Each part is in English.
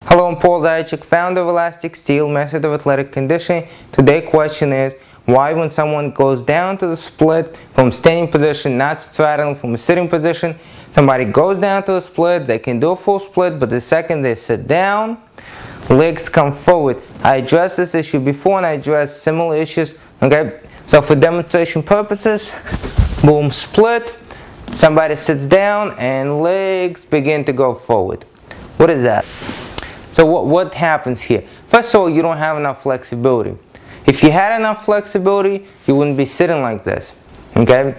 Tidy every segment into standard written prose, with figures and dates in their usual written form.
Hello, I'm Paul Zajac, founder of Elastic Steel, Method of Athletic Conditioning. Today's question is, why when someone goes down to the split from standing position, not straddling from a sitting position, somebody goes down to the split, they can do a full split, but the second they sit down, legs come forward. I addressed this issue before and I addressed similar issues. Okay, so for demonstration purposes, boom, split, somebody sits down and legs begin to go forward. What is that? So what happens here? First of all, you don't have enough flexibility. If you had enough flexibility, you wouldn't be sitting like this. Okay?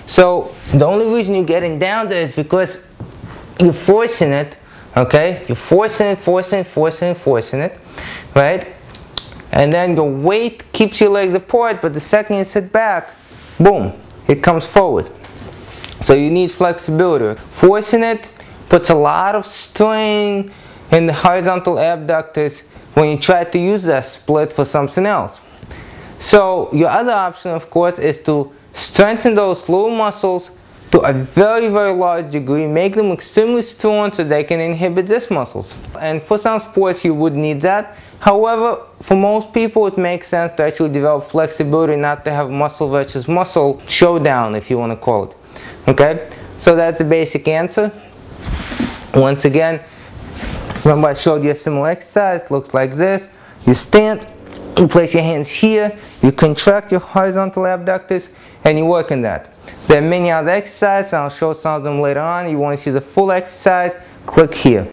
So the only reason you're getting down there is because you're forcing it. Okay? You're forcing it, right? And then your weight keeps your legs apart, but the second you sit back, boom, it comes forward. So you need flexibility. Forcing it puts a lot of strain in the horizontal abductors when you try to use that split for something else. So your other option, of course, is to strengthen those lower muscles to a very, very large degree, make them extremely strong so they can inhibit these muscles. And for some sports you would need that. However, for most people it makes sense to actually develop flexibility, not to have muscle versus muscle showdown, if you want to call it. Okay? So that's the basic answer. Once again, remember I showed you a similar exercise. It looks like this. You stand, you place your hands here, you contract your horizontal abductors, and you work on that. There are many other exercises, and I'll show some of them later on. You want to see the full exercise, click here.